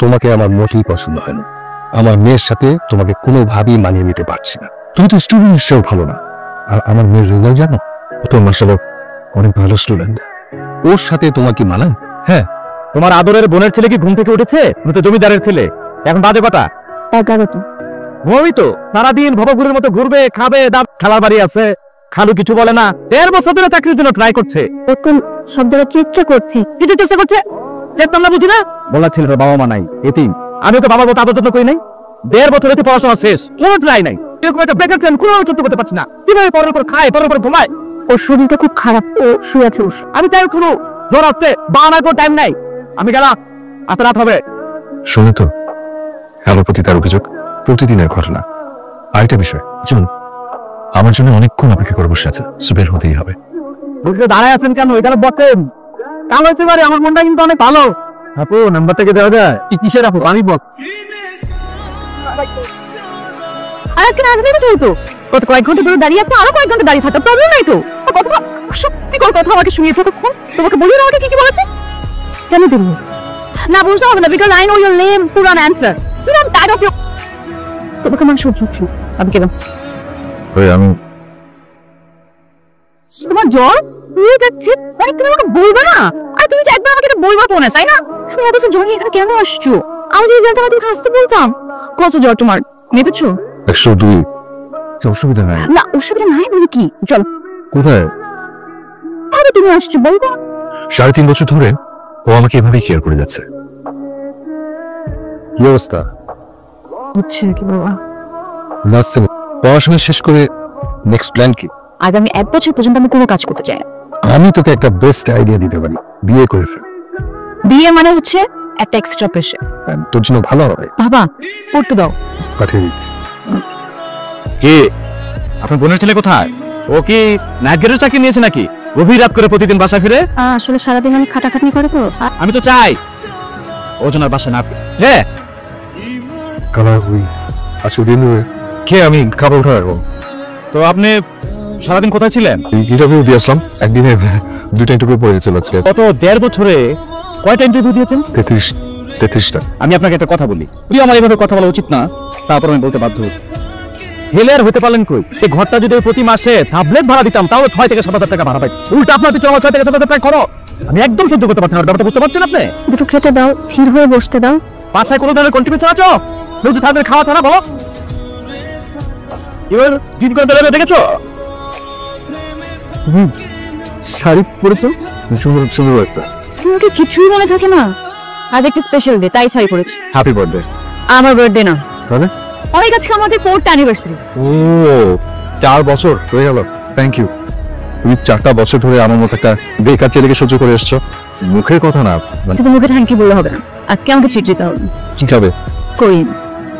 তোমাকে আমার মোটেই পছন্দ হয় না। আমার মেয়ের সাথে তোমাকে কোনোভাবেই মানিয়ে নিতে পারছি না। তুমি তো স্টুডেন্ট হিসেবে ভালো না, আর আমার মেয়ের রেজাল্ট জানো, ও তো মাশাআল্লাহ অনেক ভালো স্টুডেন্ট। ওর সাথে তোমার কি মানায়? হ্যাঁ, তোমার আদরের বোনের ছেলে কি ঘুম থেকে উঠেছে? তুমি তো জমিদারের ছেলে। এখন বাজে কথা 11টা। ঘুমই তো সারাদিন ভবঘুরের মতো ঘুরবে, খাবে, খালার বাড়ি আছে, খালু কিছু বলে না। 1.5 বছর ধরে চাকরির জন্য ট্রাই করছে, এখন সব জায়গায় চেষ্টা করছি। কিছু চেষ্টা করছে, চেষ্টা না বুঝি না। বলা ছিল বাবা মা নাই, এতিম। আমি তো বাবার মতো আদর যত্ন করি নাই। 1.5 বছর হতে পড়াশোনা শেষ, কোনো ট্রাই নাই। এরকম একটা বেকার ছেলে কোনোভাবে যত্ন করতে পারছি না। কিভাবে পরের উপর খায়, পরের উপর ঘুমায়। ওর শরীরটা খুব খারাপ, ও শুয়ে আছে। আমি তাই কোনো জ্বর আসছে, বানার কোনো টাইম নাই। আমি গেলাম, এত রাত হবে। শুনে তো হ্যালোর প্রতি তার অভিযোগ প্রতিদিনের ঘটনা। আরেকটা বিষয়, চল আমার জন্য অনেকক্ষণ অপেক্ষা করে বসে আছে, বের হতেই হবে। বুঝতে দাঁড়ায় আছেন কেন? এখানে বসেন। কাল হয়েছে পারে, আমার মনটা কিন্তু অনেক ভালো। আপু নাম্বার থেকে দেওয়া যায়? কিসের আপু? আমি বল। আর কেন আসবে না তো? কত কয়েক ঘন্টা ধরে দাঁড়িয়ে আছে, আরো কয়েক ঘন্টা দাঁড়িয়ে থাকতে প্রবলেম নাই তো। কত সত্যিকার কথা আমাকে শুনিয়ে ততক্ষণ তোমাকে বলি না আমাকে কি কি বলতে? কেন তুমি না বুঝতে হবে না? Because I know your name পুরান answer. You are tired of your. তোমাকে আমার শুনছি আমি কেন? আমি তোমার জ্বর? তুমি তুমি আমাকে বলবে না? আর তুমি যে একবার আমাকে এটা বলবা কোনে, তাই না? তুমি এত জ্বর নিয়ে এখানে কেন আসছো? আমি যদি জানতাম তুমি হাসতে বলতাম। কত জ্বর তোমার? মেপেছো? 102। অসুবিধা নাই। না অসুবিধা নাই মানে কি? চল। কোথায়? আরে তুমি আসছো বলবো? 3.5 বছর ধরে ও আমাকে এভাবেই কেয়ার করে যাচ্ছে। কি অবস্থা? হচ্ছে কি বাবা? লাস্ট পড়াশোনা শেষ করে নেক্সট প্ল্যান কি? আগামী 1 বছর পর্যন্ত আমি কোনো কাজ করতে চাই না। আমি তোকে একটা বেস্ট আইডিয়া দিতে পারি, বিয়ে করে ফেল। বিয়ে মানে হচ্ছে একটা এক্সট্রা প্রেশার। তোর জন্য ভালো হবে। বাবা পড়তে দাও। পাঠিয়ে দিচ্ছি। কি আপনার বোনের ছেলে কোথায়? ও কি নাইট গেটের চাকরি নিয়েছে নাকি? গভীর রাত করে প্রতিদিন বাসা ফিরে? আসলে সারাদিন অনেক খাটাখাটনি করে তো। আমি তো চাই ও যেন বাসা না ফিরে। হ্যাঁ কালার হুই আজকে দিন ধরে খেয়ে আমি খাবার উঠে রাখবো। তো আপনি সারাদিন কোথায় ছিলেন? ইন্টারভিউ দিয়ে আসলাম, একদিনে 2টা ইন্টারভিউ পড়ে গেছিল আজকে। গত 1.5 বছরে কয়টা ইন্টারভিউ দিয়েছেন? 33টা। আমি আপনাকে একটা কথা বলি, তুই আমার এভাবে কথা বলা উচিত না, তারপর আমি বলতে বাধ্য। হেলের হতে পারলেন কই? এই ঘরটা যদি প্রতি মাসে ট্যাবলেট ভাড়া দিতাম তাহলে 6 থেকে 7,000 টাকা ভাড়া পাই। উল্টা আপনার পিছনে আমার 6 থেকে 7,000 টাকা খরচ। আমি একদম সহ্য করতে পারছি না। ব্যাপারটা বুঝতে পারছেন আপনি? দুটো খেতে দাও, স্থির হয়ে বসতে দাও। বাসায় কোনো ধরনের কন্ট্রিবিউশন আছো? রোজ থাকবে খাওয়া ছাড়া বলো। এবার দিন করে বেরোবে দেখেছো? শাড়ি পরেছো সুন্দর সুন্দর একটা। তোমাকে কিছুই মনে থাকে না? আজ একটা স্পেশাল ডে, তাই শাড়ি পরেছি। Happy birthday. আমার বার্থডে না, তাহলে অনেক আজকে আমাদের 4th অ্যানিভার্সারি। ও 4 বছর হয়ে গেল। Thank you. তুমি 4টা বছর ধরে আমার মতো একটা বেকার ছেলেকে সহ্য করে এসছো। মুখের কথা না, কিন্তু মুখে থ্যাংক ইউ বললে হবে না। আজকে আমাকে ট্রিট দিতে হবে। কি খাবে? কোরিয়ান।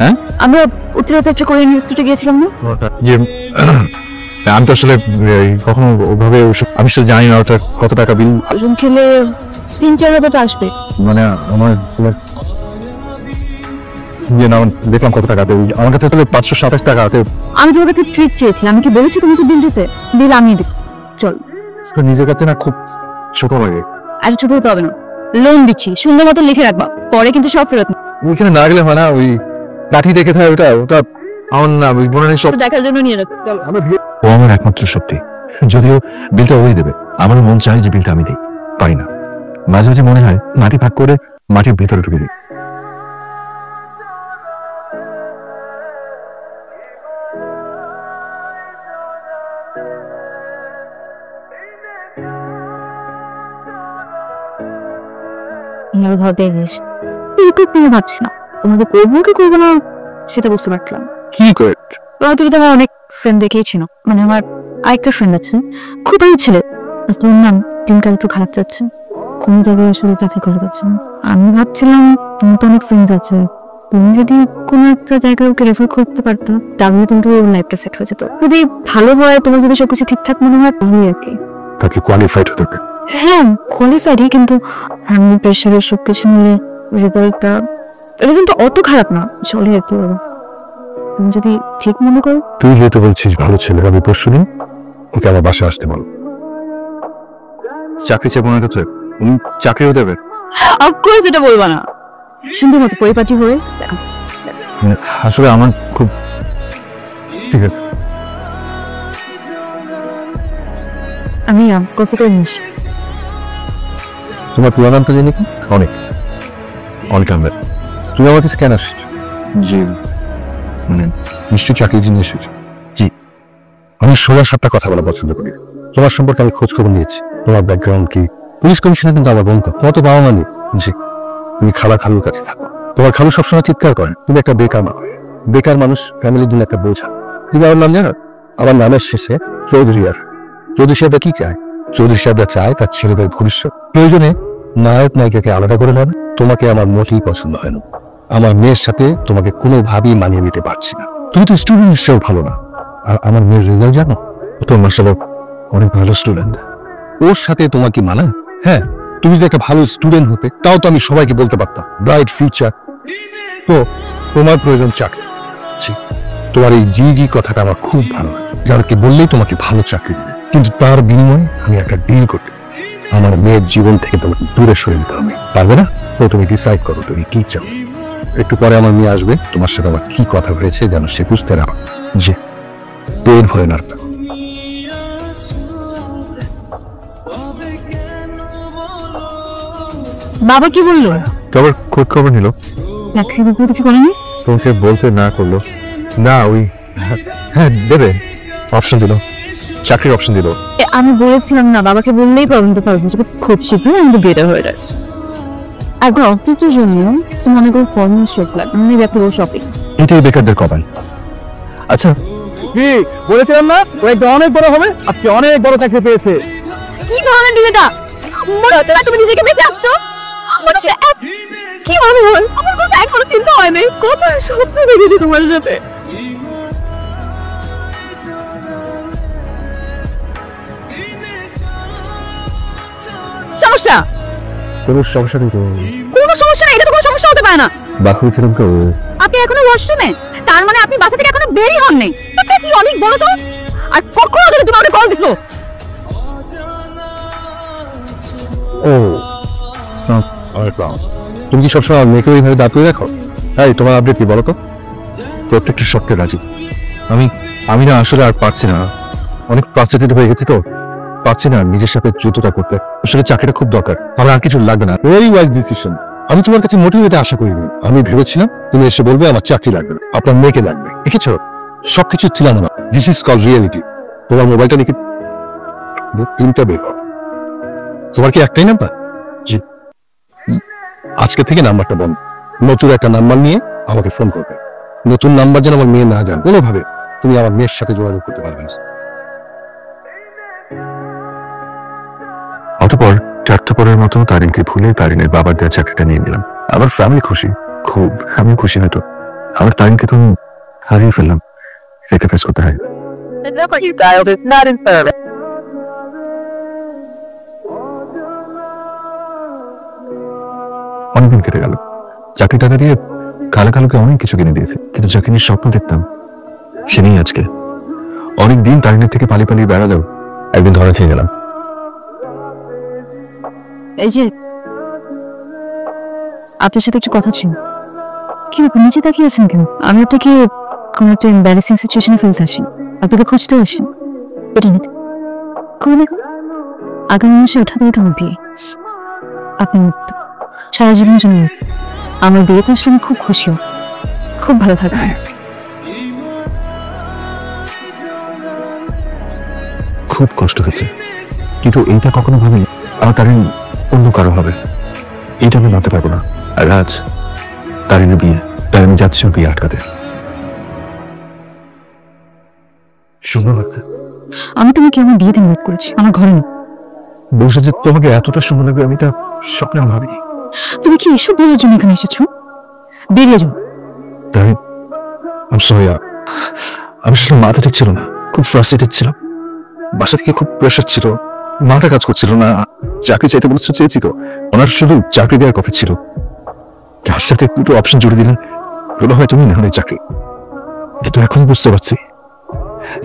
হ্যাঁ আমরা উত্তরাতে একটা কোরিয়ান রেস্টুরেন্টে গিয়েছিলাম না? আমি তো আসলে কখনো ওভাবে আমি তো জানি না ওটা কত টাকা বিল। ওজন খেলে 3-4 হাজার টাকা আসবে। মানে আমার দেখলাম কত টাকা দেবো আমার কাছে, তাহলে 527 টাকা আছে। আমি তোমার কাছে ট্রিট চেয়েছি, আমি কি বলেছি তোমাকে বিল দিতে? বিল আমি দেব। চল। নিজের কাছে না খুব ছোট লাগে। আর ছোট হতে হবে না, লোন দিচ্ছি, সুন্দর মতো লিখে রাখবা, পরে কিন্তু সব ফেরত। ওইখানে না গেলে হয় না, ওই লাঠি দেখে থাকে ওটা ওটা আমার না, ওই বোনের সব দেখার জন্য নিয়ে রাখ। ও আমার একমাত্র শক্তি। যদিও বিলটা ওই দেবে, আমার মন চায় যে বিলটা আমি দিই, পারি না। মাঝে মাঝে মনে হয় মাটি ভাগ করে মাটির ভেতরে ঢুকে দিই। ভাবছি না তোমাকে করবো কি করবো না সেটা বুঝতে পারছিলাম। কি করে? তুমি তো আমার অনেক ফ্রেন্ড দেখেছিল, মানে আমার আরেকটা ফ্রেন্ড আছে, খুব ভালো ছেলে। ওর নাম দিনকাল তো খারাপ যাচ্ছে, কোন জায়গায় আসলে চাকরি করে যাচ্ছে। আমি ভাবছিলাম তুমি তো অনেক ফ্রেন্ড আছে, তুমি যদি কোনো একটা জায়গায় ওকে রেফার করতে পারতো তাহলে কিন্তু ওর লাইফটা সেট হয়ে যেত। যদি ভালো হয়, তোমার যদি সবকিছু ঠিকঠাক মনে হয় তাহলে আর কি। তাকে কোয়ালিফাইড হতে হবে। হ্যাঁ কোয়ালিফাইডই, কিন্তু আমি প্রেশারের সবকিছু মিলে রেজাল্টটা এটা কিন্তু অত খারাপ না, চলে আর কি। তুমি যদি ঠিক মনে করো। তুই যেহেতু বলছিস ভালো ছেলে, আমি পরশু দিন ওকে আমার বাসায় আসতে বল। চাকরি চেয়ে মনে করছে চাকরিও দেবে? অফকোর্স এটা বলবা না, সুন্দর মতো পরিপাটি হয়ে দেখো। আসলে আমার খুব ঠিক আছে। আমি কফি করে নিস। তোমার পুরো নামটা জানি কি? অনেক অনেক আহমেদ। তুমি আমার কাছে কেন আসছো? জি মানে নিশ্চয়ই চাকরির জন্য এসেছো। জি, আমি সোজা সাপটা কথা বলা পছন্দ করি। তোমার সম্পর্কে আমি খোঁজ খবর নিয়েছি। তোমার ব্যাকগ্রাউন্ড কি? পুলিশ কমিশনার কিন্তু আমার বোন। কত বাবা মানে জি, তুমি খালুর কাছে থাকো। তোমার খালু সবসময় চিৎকার করেন তুমি একটা বেকার মানুষ। বেকার মানুষ ফ্যামিলির জন্য একটা বোঝা। তুমি আমার নাম জানো? আমার নামের শেষে চৌধুরী। আর চৌধুরী সাহেবরা কি চায়? চৌধুরী সাহেবরা চায় তার ছেলেদের ভবিষ্যৎ। প্রয়োজনে নায়ক নায়িকাকে আলাদা করে নেন। তোমাকে আমার মোটেই পছন্দ হয় না। আমার মেয়ের সাথে তোমাকে কোনোভাবেই মানিয়ে নিতে পারছি না। তুমি তো স্টুডেন্ট হিসেবেও ভালো না। আর আমার মেয়ের রেজাল্ট জানো? তোমার মাসাল্লাহ অনেক ভালো স্টুডেন্ট। ওর সাথে তোমার কি মানায়? হ্যাঁ, তুমি যদি একটা ভালো স্টুডেন্ট হতে তাও তো আমি সবাইকে বলতে পারতাম ব্রাইট ফিউচার। তো তোমার প্রয়োজন চাকরি। তোমার এই জি কথাটা আমার খুব ভালো লাগে। যাদেরকে বললেই তোমাকে ভালো চাকরি দেবে, কিন্তু তার বিনিময়ে আমি একটা ডিল করতে, আমার মেয়ের জীবন থেকে তোমাকে দূরে সরে দিতে হবে। পারবে না? তো তুমি ডিসাইড করো তুমি কি চাও। একটু পরে আমার মেয়ে আসবে, তোমার সাথে আমার কি কথা হয়েছে যেন সে বুঝতে না পারে। যে পেট ভরে নাড়টা। বাবা কি বললো? তোমার খোঁজ খবর নিল? চাকরির উপরে কিছু করেনি? তোমাকে বলতে না করলো না। ওই হ্যাঁ দেবে অপশন দিল, চাকরির অপশন দিল। আমি বলেছিলাম না বাবাকে বললেই প্রবলেম তো পারবো, খুব শীঘ্রই আমাদের বিয়েটা হয়ে যাচ্ছে। একবার অতীত জন্য মনে করো ফর্মাল শপ লাগে, মানে ব্যাপার শপিং। এটাই বেকারদের কপাল। আচ্ছা কি বলেছিলাম না ও একটা অনেক বড় হবে, আজকে অনেক বড় চাকরি পেয়েছে। কি ধরনের বিয়েটা? মনে হচ্ছে না তুমি নিজেকে বেঁচে আসছো। মনে হচ্ছে কি মনে হয় আমার কাছে এখনো চিন্তা হয় নাই কত স্বপ্ন দেখেছি তোমার সাথে। সমস্যা? কোনো সমস্যা নেই তো। কোনো সমস্যা নেই, এটা তো কোনো সমস্যা হতে পারে না। বাথরুম ছিলাম তো। আপনি এখনো ওয়াশরুমে? তার মানে আপনি বাসা থেকে এখনো বেরই হন নাই। আপনি কি অনেক বড় তো। আর কখন আগে তুমি আমাকে কল দিছো? ও তুমি কি সবসময় মেয়েকে ওইভাবে দাঁড়িয়ে রাখো? তাই তোমার আপডেট কি বলো তো? প্রত্যেকটা শর্তে রাজি। আমি না আসলে আর পারছি না, অনেক ফ্রাস্ট্রেটেড হয়ে গেছি তো, পারছি না নিজের সাথে যুদ্ধটা করতে। আসলে চাকরিটা খুব দরকার, আমার আর কিছু লাগবে না। Very wise decision. আমি তোমার কাছে মোটেও এটা আশা করিনি। আমি ভেবেছিলাম তুমি এসে বলবে আমার চাকরি লাগবে না, আপনার মেয়েকে লাগবে। দেখেছো সবকিছু ছিলাম না। This is call reality. তোমার মোবাইলটা দেখে তিনটা বের করো। তোমার কি একটাই নাম্বার? জি। আজকে থেকে নাম্বারটা বন্ধ। নতুন একটা নাম্বার নিয়ে আমাকে ফোন করবে। নতুন নাম্বার যেন আমার মেয়ে না জানে কোনোভাবে। তুমি আমার মেয়ের সাথে যোগাযোগ করতে পারবে না। অতঃপর 4টা পরের মতো তারিনকে ভুলে তারিনের বাবার দেওয়া চাকরিটা নিয়ে নিলাম। আমার ফ্যামিলি খুশি, খুব। আমি খুশি হয়তো। আমার তারিনকে তো হারিয়ে ফেললাম, এটা ফেস করতে হয়। অনেকদিন কেটে গেল। চাকরি টাকা দিয়ে কালুকে অনেক কিছু কিনে দিয়েছে, কিন্তু যাকে নিয়ে স্বপ্ন দেখতাম সে নেই আজকে। অনেকদিন তারিনের থেকে পালিয়ে বেড়ালেও একদিন ধরা খেয়ে গেলাম। এই যে আপনার সাথে একটু কথা ছিল। কি ব্যাপার নিচে তাকিয়ে আছেন কেন? আমি আপনাকে কোনো একটা এম্বারেসিং সিচুয়েশনে ফেলতে আসি, আপনাকে খুঁজতে আসি। এটা নিতে খুব আগামী মাসে ওঠা থেকে আমার বিয়ে। আপনি মুক্ত, সারা জীবনের জন্য। আমার বিয়েতে আসলে আমি খুব খুশি, খুব ভালো থাকবেন। খুব কষ্ট হচ্ছে, কিন্তু এইটা কখনো ভাবিনি আমার তারিন অন্য কারো হবে। এইটা আমি মানতে পারবো না। আর আজ তারিনের বিয়ে, তাই আমি যাচ্ছি ওর বিয়ে আটকাতে। সুন্দর লাগছে। আমি তোমাকে আমার বিয়েতে ইনভাইট করেছি, আমার ঘরে না। বসে যে তোমাকে এতটা সুন্দর লাগবে আমি তা স্বপ্নেও ভাবিনি। তুমি কি এসব বলার জন্য এখানে এসেছো? বেরিয়ে যাও। তারিন আমি সরি, আমি আসলে মাথা ঠিক ছিল না, খুব ফ্রাস্ট্রেটেড ছিলাম। বাসা থেকে খুব প্রেশার ছিল, মাথা কাজ করছিল না। চাকরি চাইতে বলেছে, চেয়েছি তো। ওনার শুধু চাকরি দেওয়ার কথা ছিল, যার সাথে দুটো অপশন জুড়ে দিলেন। বলা হয় তুমি না হলে চাকরি। কিন্তু এখন বুঝতে পারছি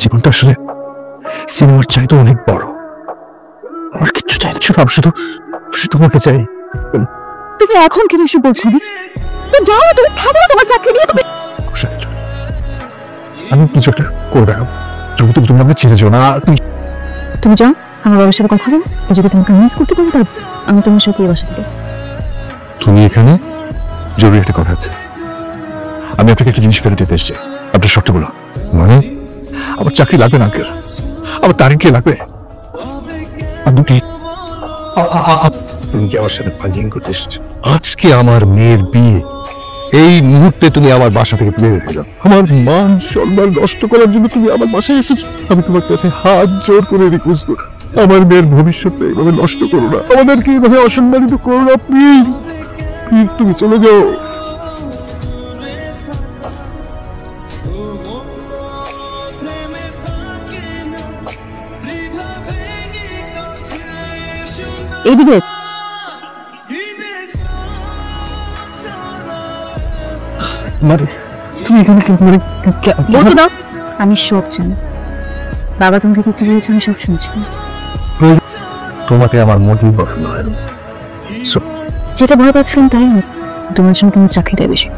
জীবনটা আসলে সিনেমার চাইতে অনেক বড়। আমার কিচ্ছু চাই না, শুধু আমি শুধু তোমাকে চাই। তুমি এখন কেন এসে বলছো? তো যাও, তুমি খাবো না, তোমার চাকরি নিয়ে তুমি। আমি কিছু একটা করবে, তুমি আমাকে ছেড়ে যাও না। তুমি যাও, আমার বাবার সাথে কথা বলো। যদি তুমি কনভিন্স করতে পারো তাহলে আমি তোমার সাথে এই বাসা থেকে। তুমি এখানে জরুরি একটা কথা আছে। আমি আপনাকে একটা জিনিস ফেরত দিতে এসেছি। আপনার শর্তগুলো মানে আমার চাকরি লাগবে না আঙ্কেল, আমার তারিখে লাগবে। আপনি কি তুমি কি আমার সাথে বার্গেনিং করতে এসেছো? আজকে আমার মেয়ের বিয়ে, এই মুহূর্তে তুমি আমার বাসা থেকে তুলে দিল। আমার মান সম্মান নষ্ট করার জন্য তুমি আমার বাসায় এসেছো। আমি তোমার কাছে হাত জোর করে রিকোয়েস্ট করি, আমার মেয়ের ভবিষ্যৎটা এইভাবে নষ্ট করো না, আমাদেরকে এইভাবে অসম্মানিত করো না প্লিজ। প্লিজ তুমি চলে যাও। এইদিকে মানে তুমি এখানে বলতে দাও, আমি সব জানি। বাবা তোমাকে কি বলেছে আমি সব শুনছি। তোমাকে আমার মোটেই পছন্দ হয় না। যেটা ভয় পাচ্ছিলাম তাই তোমার জন্য তোমার চাকরিটা বেশি।